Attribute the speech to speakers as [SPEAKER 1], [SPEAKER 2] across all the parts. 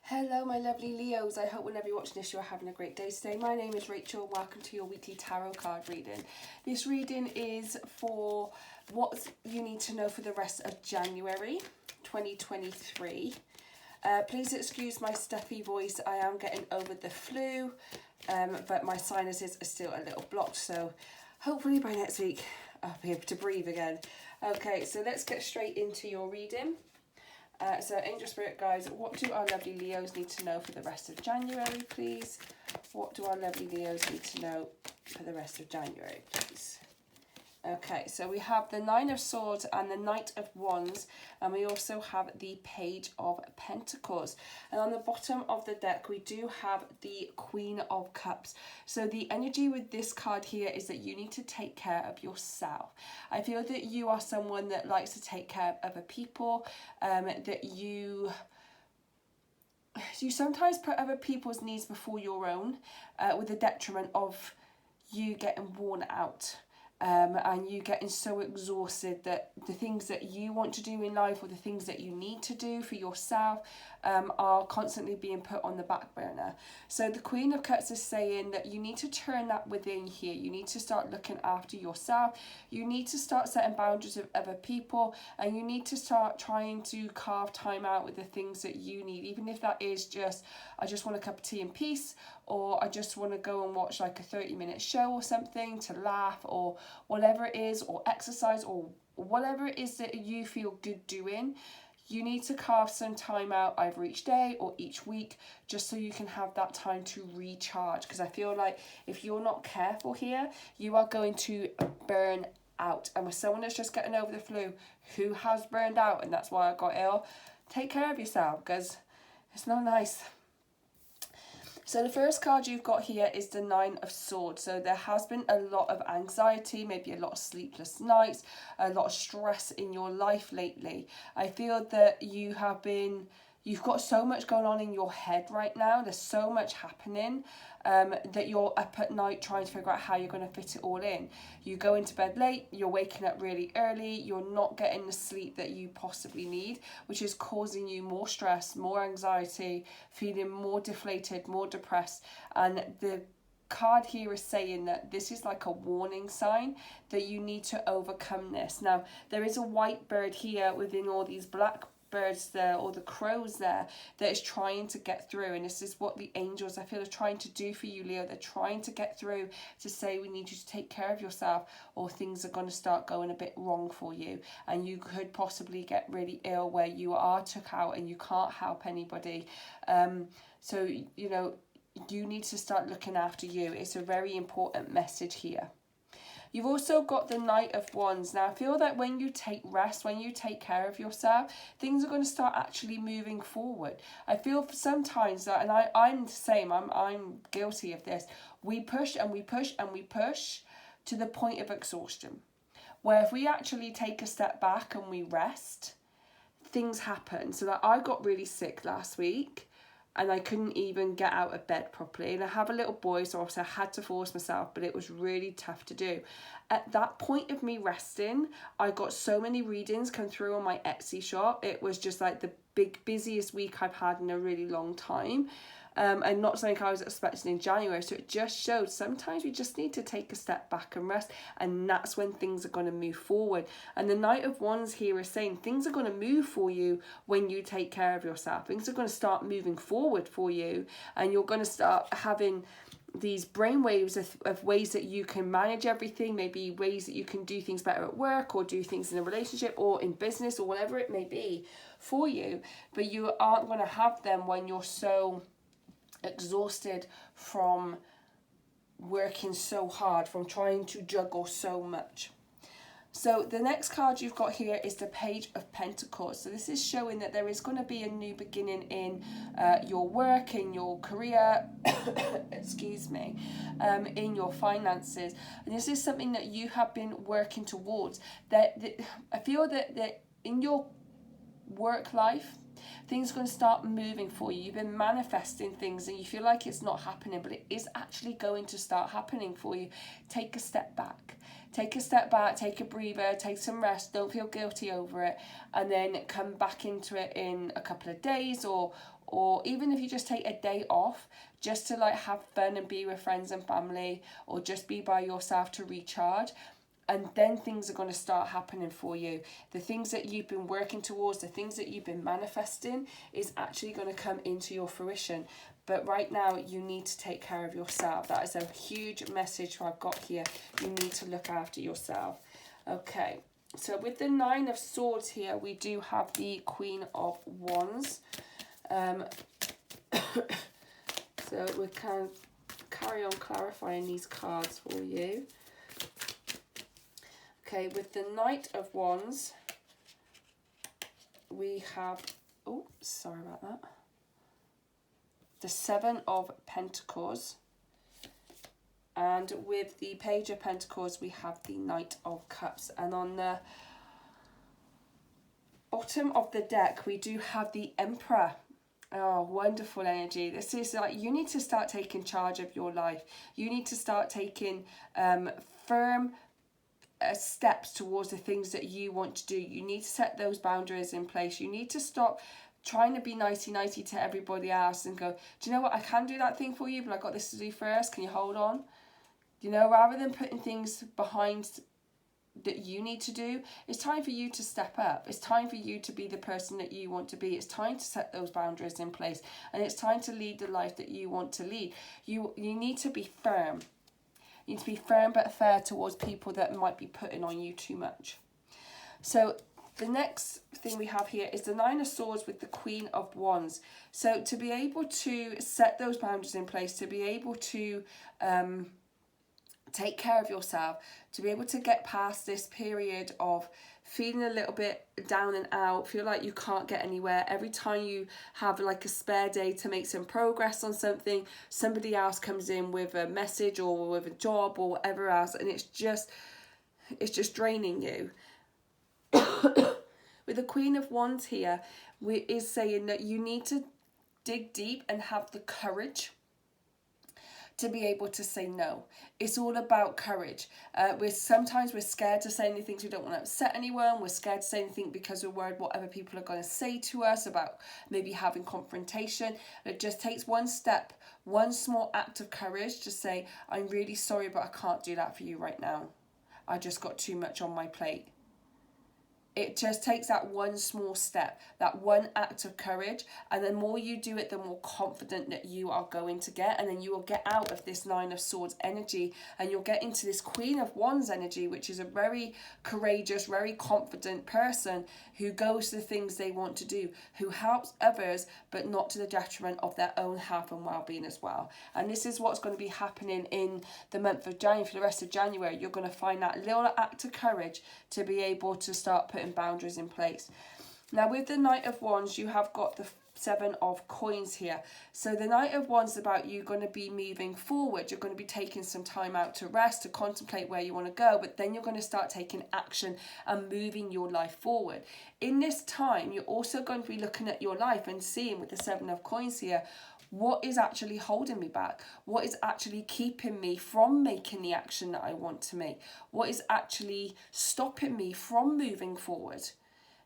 [SPEAKER 1] Hello my lovely Leos, I hope whenever you're watching this you're having a great day today. My name is Rachel and welcome to your weekly tarot card reading. This reading is for what you need to know for the rest of January 2023. Please excuse my stuffy voice, I am getting over the flu, but my sinuses are still a little blocked, so hopefully by next week I'll be able to breathe again. Okay, so let's get straight into your reading. So Angel Spirit Guides, what do our lovely Leos need to know for the rest of January, please? What do our lovely Leos need to know for the rest of January, please? Okay, so we have the Nine of Swords and the Knight of Wands, and we also have the Page of Pentacles. And on the bottom of the deck, we do have the Queen of Cups. So the energy with this card here is that you need to take care of yourself. I feel that you are someone that likes to take care of other people, that you sometimes put other people's needs before your own, with the detriment of you getting worn out. And you getting so exhausted that the things that you want to do in life or the things that you need to do for yourself are constantly being put on the back burner. So the Queen of Cups is saying that you need to turn that within here. You need to start looking after yourself. You need to start setting boundaries with other people, and you need to start trying to carve time out with the things that you need, even if that is just, I just want a cup of tea in peace, or I just want to go and watch like a 30-minute show or something to laugh, or whatever it is, or exercise, or whatever it is that you feel good doing. You need to carve some time out either each day or each week, just so you can have that time to recharge, because I feel like if you're not careful here, you are going to burn out. And with someone that's just getting over the flu, who has burned out, and that's why I got ill, take care of yourself, because it's not nice. So the first card you've got here is the Nine of Swords. So there has been a lot of anxiety, maybe a lot of sleepless nights, a lot of stress in your life lately. I feel that you've got so much going on in your head right now. There's so much happening that you're up at night trying to figure out how you're going to fit it all in. You go into bed late, you're waking up really early, you're not getting the sleep that you possibly need, which is causing you more stress, more anxiety, feeling more deflated, more depressed. And the card here is saying that this is like a warning sign that you need to overcome this. Now, there is a white bird here within all these black birds there, or the crows there, that is trying to get through, and this is what the angels, I feel, are trying to do for you, Leo. They're trying to get through to say, we need you to take care of yourself, or things are going to start going a bit wrong for you, and you could possibly get really ill where you are took out and you can't help anybody. So you know, you need to start looking after you. It's a very important message here. You've also got the Knight of Wands. Now, I feel that when you take rest, when you take care of yourself, things are going to start actually moving forward. I feel sometimes that, and I'm the same, I'm guilty of this, we push and we push and we push to the point of exhaustion, where if we actually take a step back and we rest, things happen. So that I got really sick last week, and I couldn't even get out of bed properly. And I have a little boy, so obviously I had to force myself, but it was really tough to do. At that point of me resting, I got so many readings come through on my Etsy shop. It was just like the busiest week I've had in a really long time. And not something I was expecting in January. So it just showed sometimes we just need to take a step back and rest, and that's when things are going to move forward. And the Knight of Wands here is saying things are going to move for you when you take care of yourself. Things are going to start moving forward for you, and you're going to start having these brainwaves of ways that you can manage everything, maybe ways that you can do things better at work, or do things in a relationship or in business, or whatever it may be for you. But you aren't going to have them when you're so exhausted from working so hard, from trying to juggle so much. So the next card you've got here is the Page of Pentacles. So this is showing that there is going to be a new beginning in your work, in your career, excuse me, in your finances. And this is something that you have been working towards. That I feel that in your work life, things are going to start moving for you. You've been manifesting things and you feel like it's not happening, but it is actually going to start happening for you. Take a step back. Take a step back, take a breather, take some rest, don't feel guilty over it, and then come back into it in a couple of days or or even if you just take a day off just to like have fun and be with friends and family, or just be by yourself to recharge. And then things are going to start happening for you. The things that you've been working towards, the things that you've been manifesting is actually going to come into your fruition. But right now, you need to take care of yourself. That is a huge message I've got here. You need to look after yourself. Okay, so with the 9 of Swords here, we do have the Queen of Wands. So we can carry on clarifying these cards for you. Okay, with the Knight of Wands, we have, oh, sorry about that, the 7 of Pentacles. And with the Page of Pentacles, we have the Knight of Cups. And on the bottom of the deck, we do have the Emperor. Oh, wonderful energy. This is like, you need to start taking charge of your life. You need to start taking firm steps towards the things that you want to do. You need to set those boundaries in place. You need to stop trying to be nicey to everybody else and go, do you know what, I can do that thing for you, but I've got this to do first. Can you hold on? You know, rather than putting things behind that you need to do, it's time for you to step up. It's time for you to be the person that you want to be. It's time to set those boundaries in place, and it's time to lead the life that you want to lead. You need to be firm. You need to be firm but fair towards people that might be putting on you too much. So the next thing we have here is the 9 of Swords with the Queen of Wands. So to be able to set those boundaries in place, to be able to take care of yourself, to be able to get past this period of feeling a little bit down and out, feel like you can't get anywhere. Every time you have like a spare day to make some progress on something, somebody else comes in with a message or with a job or whatever else, and it's just draining you. With the Queen of Wands here, is saying that you need to dig deep and have the courage to be able to say no. It's all about courage. Sometimes we're scared to say anything, so we don't want to upset anyone. We're scared to say anything because we're worried what other people are going to say to us about maybe having confrontation. It just takes one step, one small act of courage to say, I'm really sorry, but I can't do that for you right now. I just got too much on my plate. It just takes that one small step, that one act of courage, and the more you do it, the more confident that you are going to get, and then you will get out of this 9 of Swords energy, and you'll get into this Queen of Wands energy, which is a very courageous, very confident person who goes to the things they want to do, who helps others, but not to the detriment of their own health and well-being as well. And this is what's going to be happening in the month of January. For the rest of January, you're going to find that little act of courage to be able to start putting boundaries in place. Now with the Knight of Wands, you have got the 7 of Coins here. So the Knight of Wands is about you going to be moving forward. You're going to be taking some time out to rest, to contemplate where you want to go, but then you're going to start taking action and moving your life forward. In this time, you're also going to be looking at your life and seeing with the 7 of Coins here, what is actually holding me back? What is actually keeping me from making the action that I want to make? What is actually stopping me from moving forward?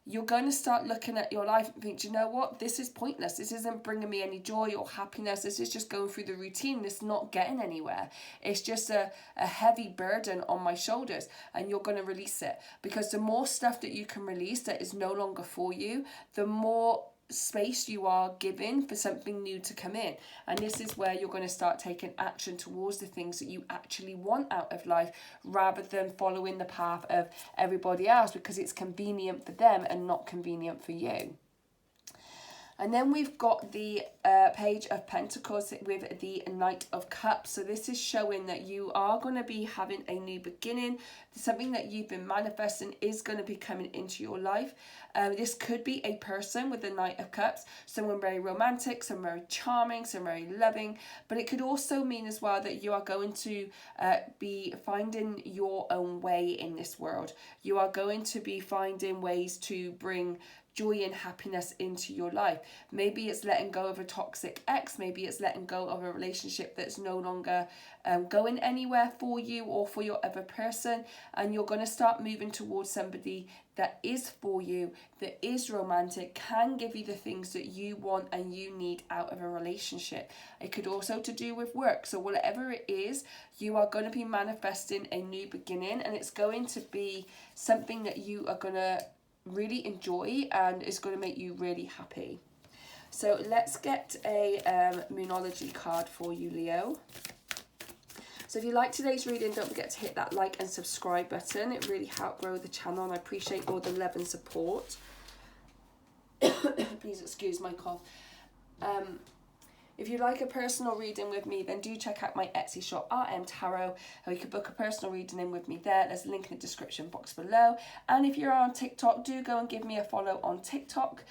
[SPEAKER 1] You're going to start looking at your life and think, do you know what? This is pointless. This isn't bringing me any joy or happiness. This is just going through the routine. This is not getting anywhere. It's just a heavy burden on my shoulders, and you're going to release it. Because the more stuff that you can release that is no longer for you, the more space you are giving for something new to come in. And this is where you're going to start taking action towards the things that you actually want out of life, rather than following the path of everybody else because it's convenient for them and not convenient for you. And then we've got the Page of Pentacles with the Knight of Cups. So this is showing that you are going to be having a new beginning. Something that you've been manifesting is going to be coming into your life. This could be a person with the Knight of Cups. Someone very romantic, someone very charming, someone very loving. But it could also mean as well that you are going to be finding your own way in this world. You are going to be finding ways to bring joy and happiness into your life. Maybe it's letting go of a toxic ex, maybe it's letting go of a relationship that's no longer going anywhere for you or for your other person, and you're going to start moving towards somebody that is for you, that is romantic, can give you the things that you want and you need out of a relationship. It could also to do with work. So whatever it is, you are going to be manifesting a new beginning, and it's going to be something that you are going to really enjoy and it's going to make you really happy. So let's get a Moonology card for you, Leo. So if you like today's reading, don't forget to hit that like and subscribe button. It really helps grow the channel, and I appreciate all the love and support. Please excuse my cough. If you like a personal reading with me, then do check out my Etsy shop, RM Tarot, or you can book a personal reading in with me there. There's a link in the description box below. And if you're on TikTok, do go and give me a follow on TikTok.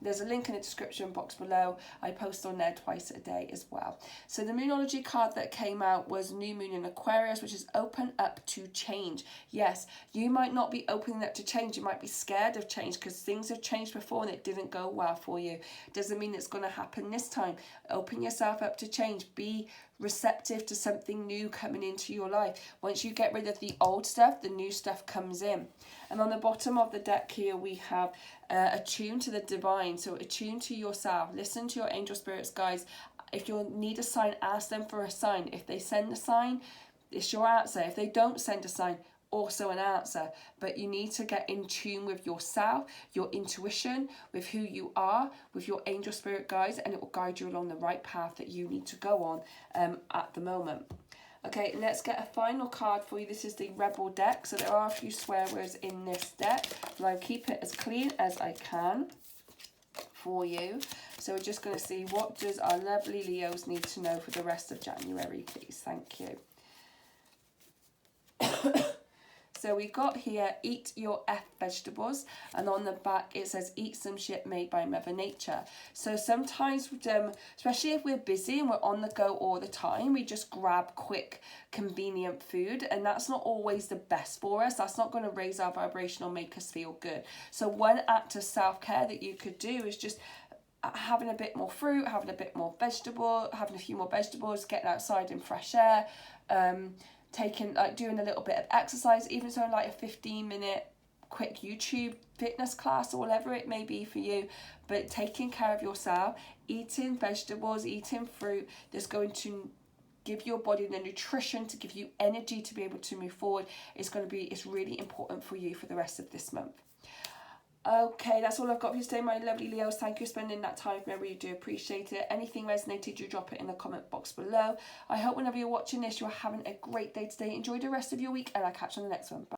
[SPEAKER 1] There's a link in the description box below. I post on there twice a day as well. So the Moonology card that came out was New Moon in Aquarius, which is open up to change. Yes, you might not be opening up to change. You might be scared of change because things have changed before and it didn't go well for you. Doesn't mean it's going to happen this time. Open yourself up to change. Be receptive to something new coming into your life. Once you get rid of the old stuff, the new stuff comes in. And on the bottom of the deck here, we have attune to the divine. So attune to yourself. Listen to your angel spirits, guys. If you need a sign, ask them for a sign. If they send a sign, it's your answer. If they don't send a sign, also an answer. But you need to get in tune with yourself, your intuition, with who you are, with your angel spirit guides, and it will guide you along the right path that you need to go on at the moment. Okay, let's get a final card for you. This is the Rebel deck. So there are a few swear words in this deck, but I'll keep it as clean as I can for you. So we're just going to see, what does our lovely Leos need to know for the rest of January, please? Thank you. So we got here, eat your vegetables, and on the back it says, eat some shit made by Mother Nature. So sometimes, especially if we're busy and we're on the go all the time, we just grab quick, convenient food, and that's not always the best for us. That's not going to raise our vibration or make us feel good. So one act of self-care that you could do is just having a bit more fruit, having a bit more vegetable, having a few more vegetables, getting outside in fresh air, doing a little bit of exercise, even so like a 15-minute quick YouTube fitness class or whatever it may be for you, but taking care of yourself, eating vegetables, eating fruit, that's going to give your body the nutrition to give you energy to be able to move forward. It's really important for you for the rest of this month. Okay, that's all I've got for you today, my lovely Leos. Thank you for spending that time with me. I really do appreciate it. Anything resonated, do drop it in the comment box below. I hope whenever you're watching this, you're having a great day today. Enjoy the rest of your week, and I'll catch you on the next one. Bye.